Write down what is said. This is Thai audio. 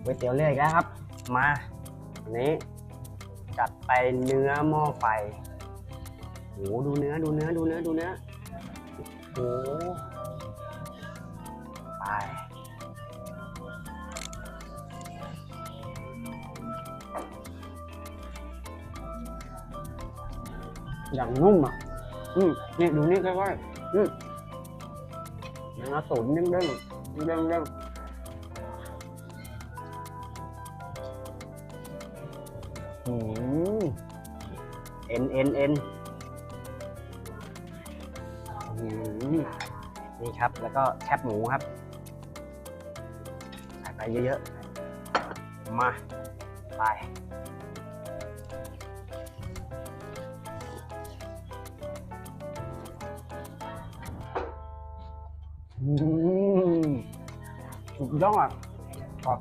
ก๋วยเตี๋ยวเรืออีกแล้วครับมาอันนี้จัดไปเนื้อหม้อไฟโหดูเนื้อโหไปอย่างนุ่มอ่ะนี่ดูนี่ใกล้ๆเนื้อตุ๋นเด้งเอ็นนี่ครับแล้วก็แคบหมูครับใส่ไปเยอะๆมาไปสุดยอดกรอบ